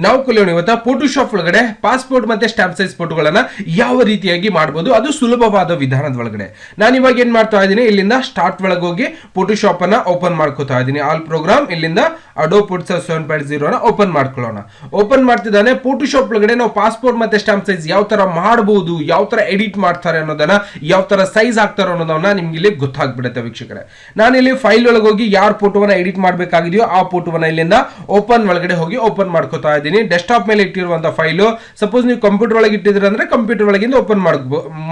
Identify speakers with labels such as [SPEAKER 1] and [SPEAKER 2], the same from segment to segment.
[SPEAKER 1] ನಾವು ಕಲಿಯೋಣ ಇವತ್ತು ಫೋಟೋಶಾಪ್ ಒಳಗಡೆ ಪಾಸ್ಪೋರ್ಟ್ ಮತ್ತೆ ಸ್ಟಾಂಪ್ ಸೈಜ್ ಫೋಟೋಗಳನ್ನ ಯಾವ ರೀತಿಯಾಗಿ ಮಾಡಬಹುದು, ಅದು ಸುಲಭವಾದ ವಿಧಾನದ ಒಳಗಡೆ. ನಾನು ಇವಾಗ ಏನ್ ಮಾಡ್ತಾ ಇದ್ದೀನಿ, ಇಲ್ಲಿಂದ ಸ್ಟಾರ್ಟ್ ಒಳಗೆ ಹೋಗಿ ಫೋಟೋಶಾಪ್ ಅನ್ನ ಓಪನ್ ಮಾಡ್ಕೋತಾ ಇದ್ದೀನಿ. ಆಲ್ ಪ್ರೋಗ್ರಾಮ್ ಇಲ್ಲಿಂದ ಅಡೋಬ್ ಫೋಟೋಶಾಪ್ 7.0 ನ ಓಪನ್ ಮಾಡ್ಕೊಳ್ಳೋಣ. ಓಪನ್ ಮಾಡ್ತಿದ್ದಾನೆ. ಫೋಟೋಶಾಪ್ ಒಳಗಡೆ ನಾವು ಪಾಸ್ಪೋರ್ಟ್ ಮತ್ತೆ ಸ್ಟಾಂಪ್ ಸೈಜ್ ಯಾವ ತರ ಮಾಡಬಹುದು, ಯಾವ ತರ ಎಡಿಟ್ ಮಾಡ್ತಾರೆ ಅನ್ನೋದನ್ನ, ಯಾವ ತರ ಸೈಜ್ ಹಾಕ್ತಾರೆ ಅನ್ನೋದನ್ನ ನಿಮ್ಗೆ ಇಲ್ಲಿ ಗೊತ್ತಾಗ್ಬಿಡುತ್ತೆ ವೀಕ್ಷಕರೇ. ನಾನಿಲ್ಲಿ ಫೈಲ್ ಒಳಗೆ ಹೋಗಿ ಯಾರ ಫೋಟೋವನ್ನ ಎಡಿಟ್ ಮಾಡಬೇಕಾಗಿದೆಯೋ ಆ ಫೋಟೋವನ್ನ ಇಲ್ಲಿಂದ ಓಪನ್ ಒಳಗಡೆ ಹೋಗಿ ಓಪನ್ ಮಾಡ್ಕೋತಾ ಇದ್ದೀನಿ. ಡೆಸ್ಕ್ಟಾಪ್ ಮೇಲೆ ಇಟ್ಟಿರುವಂತಹ ಫೈಲು, ಸಪೋಸ್ ನೀವು ಕಂಪ್ಯೂಟರ್ ಒಳಗೆ ಇಟ್ಟಿದ್ರೆ ಅಂದ್ರೆ ಕಂಪ್ಯೂಟರ್ ಒಳಗಿಂದ ಓಪನ್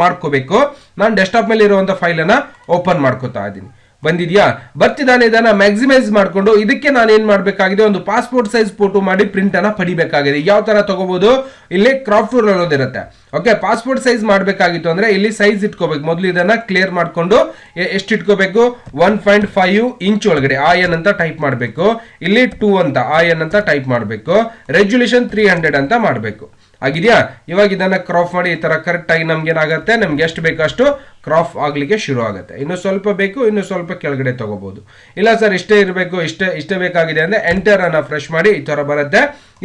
[SPEAKER 1] ಮಾಡ್ಕೋಬೇಕು. ನಾನು ಡೆಸ್ಕ್ಟಾಪ್ ಮೇಲೆ ಇರುವಂತಹ ಫೈಲ್ ಅನ್ನ ಓಪನ್ ಮಾಡ್ಕೋತಾ ಇದ್ದೀನಿ. ಬಂದಿದ್ಯಾ? ಬರ್ತಿದ್ದಾನೆ. ಇದನ್ನ ಮ್ಯಾಕ್ಸಿಮೈಸ್ ಮಾಡ್ಕೊಂಡು ಇದಕ್ಕೆ ನಾನು ಏನ್ ಮಾಡ್ಬೇಕಾಗಿದೆ, ಒಂದು ಪಾಸ್ಪೋರ್ಟ್ ಸೈಜ್ ಫೋಟೋ ಮಾಡಿ ಪ್ರಿಂಟ್ ಅನ್ನ ಪಡಿಬೇಕಾಗಿದೆ. ಯಾವ ತರ ತಗೋಬಹುದು, ಇಲ್ಲಿ ಕ್ರಾಪ್ ಟೂಲ್ ಅನ್ನೋದಿರುತ್ತೆ. ಓಕೆ, ಪಾಸ್ಪೋರ್ಟ್ ಸೈಜ್ ಮಾಡಬೇಕಾಗಿತ್ತು ಅಂದ್ರೆ ಇಲ್ಲಿ ಸೈಜ್ ಇಟ್ಕೋಬೇಕು. ಮೊದಲು ಇದನ್ನ ಕ್ಲಿಯರ್ ಮಾಡ್ಕೊಂಡು ಎಷ್ಟು ಇಟ್ಕೋಬೇಕು, 1.5 ಇಂಚ್ ಒಳಗಡೆ ಆಯನ್ ಅಂತ ಟೈಪ್ ಮಾಡಬೇಕು. ಇಲ್ಲಿ 2 ಅಂತ ಆಯನ್ ಅಂತ ಟೈಪ್ ಮಾಡಬೇಕು. ರೆಸಲ್ಯೂಷನ್ 300 ಅಂತ ಮಾಡಬೇಕು. ಆಗಿದೆಯಾ? ಇವಾಗ ಇದನ್ನ ಕ್ರಾಪ್ ಮಾಡಿ ಈ ತರ ಕರೆಕ್ಟ್ ಆಗಿ ನಮ್ಗೆ ಏನಾಗುತ್ತೆ, ನಮ್ಗೆ ಎಷ್ಟು ಬೇಕೋ ಅಷ್ಟು ಕ್ರಾಪ್ ಆಗ್ಲಿಕ್ಕೆ ಶುರು ಆಗುತ್ತೆ. ಇನ್ನು ಸ್ವಲ್ಪ ಬೇಕು, ಇನ್ನು ಸ್ವಲ್ಪ ಕೆಳಗಡೆ ತಗೋಬಹುದು. ಇಲ್ಲ ಸರ್ ಇಷ್ಟೇ ಇರಬೇಕು, ಇಷ್ಟೇ ಬೇಕಾಗಿದೆ ಅಂದ್ರೆ ಎಂಟರ್ ಅನ್ನ ಫ್ರೆಶ್ ಮಾಡಿ ಈ ತರ ಬರುತ್ತೆ.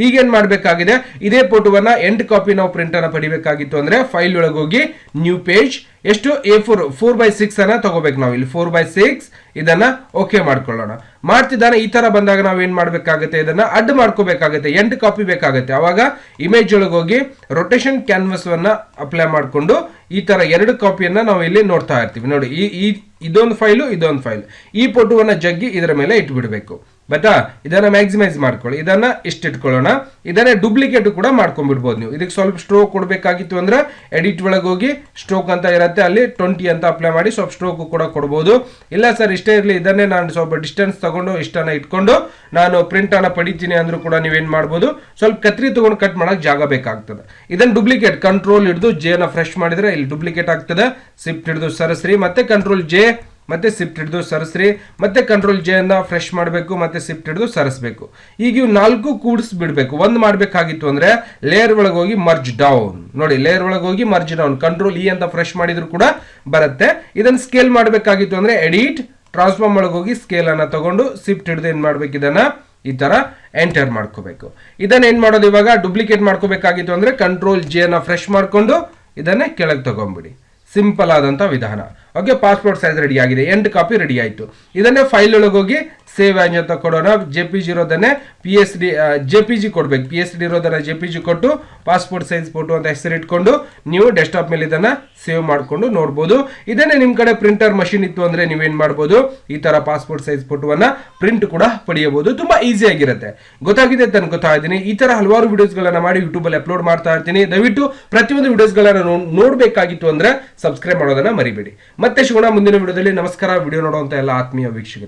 [SPEAKER 1] ಈಗೇನ್ ಮಾಡ್ಬೇಕಾಗಿದೆ, ಇದೇ ಫೋಟೋವನ್ನ ಎಂಡ್ ಕಾಪಿ ನಾವು ಪ್ರಿಂಟ್ ಅನ್ನ ಪಡಿಬೇಕಾಗಿತ್ತು ಅಂದ್ರೆ ಫೈಲ್ ಒಳಗೆ ಹೋಗಿ ನ್ಯೂ ಪೇಜ್ ಎಷ್ಟು A4 4/6 ಅನ್ನ ತಗೋಬೇಕು. ನಾವು ಇಲ್ಲಿ 4/6 ಇದನ್ನ ಓಕೆ ಮಾಡ್ಕೊಳ್ಳೋಣ. ಮಾಡ್ತಿದ್ದಾನೆ. ಈ ತರ ಬಂದಾಗ ನಾವು ಏನ್ ಮಾಡ್ಬೇಕಾಗುತ್ತೆ, ಇದನ್ನ ಅಡ್ ಮಾಡ್ಕೋಬೇಕಾಗುತ್ತೆ. ಎಂಡ್ ಕಾಪಿ ಬೇಕಾಗುತ್ತೆ. ಅವಾಗ ಇಮೇಜ್ ಒಳಗೆ ಹೋಗಿ ರೊಟೇಷನ್ ಕ್ಯಾನ್ವಸ್ ಅನ್ನ ಅಪ್ಲೈ ಮಾಡ್ಕೊಂಡು ಈ ತರ 2 ಕಾಪಿಯನ್ನ ನಾವು ಇಲ್ಲಿ ನೋಡ್ತಾ ಇರ್ತೀವಿ. ನೋಡಿ, ಇದೊಂದು ಫೈಲು, ಇದೊಂದು ಫೈಲ್. ಈ ಫೋಟೋವನ್ನ ಜಗ್ಗಿ ಇದರ ಮೇಲೆ ಇಟ್ಬಿಡ್ಬೇಕು. ಬತ್ತಾ? ಇದನ್ನ ಮ್ಯಾಕ್ಸಿಮೈಸ್ ಮಾಡ್ಕೊಳ್ಳಿ. ಇದನ್ನ ಇಟ್ಟಿಟ್ಕೊಳ್ಳೋಣ. ಇದನ್ನೇ ಡೂಪ್ಲಿಕೇಟ್ ಕೂಡ ಮಾಡ್ಕೊಂಡ್ಬಿಡ್ಬೋದು ನೀವು. ಇದಕ್ಕೆ ಸ್ವಲ್ಪ ಸ್ಟ್ರೋಕ್ ಕೊಡಬೇಕಾಗಿತ್ತು ಅಂದ್ರೆ ಎಡಿಟ್ ಒಳಗೆ ಹೋಗಿ ಸ್ಟ್ರೋಕ್ ಅಂತ ಇರುತ್ತೆ, ಅಲ್ಲಿ 20 ಅಂತ ಅಪ್ಲೈ ಮಾಡಿ ಸ್ವಲ್ಪ ಸ್ಟ್ರೋಕ್ ಕೂಡ ಕೊಡ್ಬೋದು. ಇಲ್ಲ ಸರ್ ಇಷ್ಟೇ ಇರಲಿ, ಇದನ್ನೇ ನಾನು ಸ್ವಲ್ಪ ಡಿಸ್ಟೆನ್ಸ್ ತಗೊಂಡು ಇಷ್ಟನ್ನ ಇಟ್ಕೊಂಡು ನಾನು ಪ್ರಿಂಟ್ ಅನ್ನ ಪಡಿತೀನಿ ಅಂದ್ರೂ ಕೂಡ ನೀವೇನ್ ಮಾಡ್ಬೋದು, ಸ್ವಲ್ಪ ಕತ್ರಿ ತಗೊಂಡು ಕಟ್ ಮಾಡಕ್ ಜಾಗ ಬೇಕಾಗ್ತದೆ. ಇದನ್ನ ಡೂಪ್ಲಿಕೇಟ್ ಕಂಟ್ರೋಲ್ ಹಿಡಿದು ಜೆ ನ ಫ್ರೆಶ್ ಮಾಡಿದ್ರೆ ಇಲ್ಲಿ ಡೂಪ್ಲಿಕೇಟ್ ಆಗ್ತದೆ. ಶಿಫ್ಟ್ ಹಿಡಿದು ಸರಸ್ರಿ, ಮತ್ತೆ ಕಂಟ್ರೋಲ್ ಜೆ ಮತ್ತೆ ಶಿಫ್ಟ್ ಹಿಡಿದು ಸರಿಸ್ರಿ, ಮತ್ತೆ ಕಂಟ್ರೋಲ್ ಜೆ ಅನ್ನ ಫ್ರೆಶ್ ಮಾಡಬೇಕು, ಮತ್ತೆ ಶಿಫ್ಟ್ ಹಿಡಿದು ಸರಿಸಬೇಕು. ಈಗ ಇವು 4 ಕೂಡಿಸ್ ಬಿಡಬೇಕು. ಒಂದು ಮಾಡಬೇಕಾಗಿತ್ತು ಅಂದ್ರೆ ಲೇಯರ್ ಒಳಗೆ ಹೋಗಿ ಮರ್ಜ್ ಡೌನ್. ನೋಡಿ, ಲೇಯರ್ ಒಳಗೆ ಹೋಗಿ ಮರ್ಜ್ ಡೌನ್, ಕಂಟ್ರೋಲ್ ಇ ಅಂತ ಫ್ರೆಶ್ ಮಾಡಿದ್ರು ಕೂಡ ಬರುತ್ತೆ. ಇದನ್ನ ಸ್ಕೇಲ್ ಮಾಡಬೇಕಾಗಿತ್ತು ಅಂದ್ರೆ ಎಡಿಟ್ ಟ್ರಾನ್ಸ್ಫಾರ್ಮ್ ಒಳಗೆ ಹೋಗಿ ಸ್ಕೇಲ್ ಅನ್ನ ತಗೊಂಡು ಶಿಫ್ಟ್ ಹಿಡಿದು ಏನ್ ಮಾಡ್ಬೇಕು, ಇದನ್ನ ಈ ತರ ಎಂಟರ್ ಮಾಡ್ಕೋಬೇಕು. ಇದನ್ನ ಏನ್ ಮಾಡೋದು, ಇವಾಗ ಡೂಪ್ಲಿಕೇಟ್ ಮಾಡ್ಕೋಬೇಕಾಗಿತ್ತು ಅಂದ್ರೆ ಕಂಟ್ರೋಲ್ ಜೆ ನ ಫ್ರೆಶ್ ಮಾಡ್ಕೊಂಡು ಇದನ್ನೇ ಕೆಳಗೆ ತಗೊಂಡ್ಬಿಡಿ. ಸಿಂಪಲ್ ಆದಂತ ವಿಧಾನ. ಓಕೆ, ಪಾಸ್ಪೋರ್ಟ್ ಸೈಜ್ ರೆಡಿ ಆಗಿದೆ. ಎಂಡ್ ಕಾಪಿ ರೆಡಿ ಆಯ್ತು. ಇದನ್ನೇ ಫೈಲ್ ಒಳಗೆ ಹೋಗಿ ಸೇವ್ ಆ್ಯಸ್ ಅಂತ ಕೊಡೋಣ. JPG ಇರೋದನ್ನೇ JPG ಕೊಡ್ಬೇಕು. PSD ಇರೋದನ್ನ JPG ಕೊಟ್ಟು ಪಾಸ್ಪೋರ್ಟ್ ಸೈಜ್ ಫೋಟೋ ಅಂತ ಹೆಸರು ಇಟ್ಕೊಂಡು ನೀವು ಡೆಸ್ಕ್ಟಾಪ್ ಮೇಲೆ ಇದನ್ನ ಸೇವ್ ಮಾಡ್ಕೊಂಡು ನೋಡ್ಬೋದು. ಇದನ್ನೇ ನಿಮ್ ಕಡೆ ಪ್ರಿಂಟರ್ ಮಷಿನ್ ಇತ್ತು ಅಂದ್ರೆ ನೀವೇನ್ ಮಾಡ್ಬೋದು, ಈ ತರ ಪಾಸ್ಪೋರ್ಟ್ ಸೈಜ್ ಫೋಟೋವನ್ನ ಪ್ರಿಂಟ್ ಕೂಡ ಪಡೆಯಬಹುದು. ತುಂಬಾ ಈಸಿ ಆಗಿರುತ್ತೆ. ಗೊತ್ತಾಗಿದೆ ಅಂತ ಅನ್ಕೋತಾ ಇದ್ದೀನಿ. ಈ ತರ ಹಲವಾರು ವಿಡಿಯೋಸ್ ಗಳನ್ನ ಮಾಡಿ ಯೂಟ್ಯೂಬ್ ಅಲ್ಲಿ ಅಪ್ಲೋಡ್ ಮಾಡ್ತಾ ಇರ್ತೀನಿ. ದಯವಿಟ್ಟು ಪ್ರತಿಯೊಂದು ವಿಡಿಯೋಸ್ ಗಳನ್ನ ನೋಡ್ಬೇಕಾಗಿತ್ತು ಅಂದ್ರೆ ಸಬ್ಸ್ಕ್ರೈಬ್ ಮಾಡೋದನ್ನ ಮರಿಬೇಡಿ. ಮತ್ತೆ ಸಿಗೋಣ ಮುಂದಿನ ವಿಡಿಯೋದಲ್ಲಿ. ನಮಸ್ಕಾರ. ವಿಡಿಯೋ ನೋಡುವಂತ ಎಲ್ಲ ಆತ್ಮೀಯ ವೀಕ್ಷಕರಿಗೆ.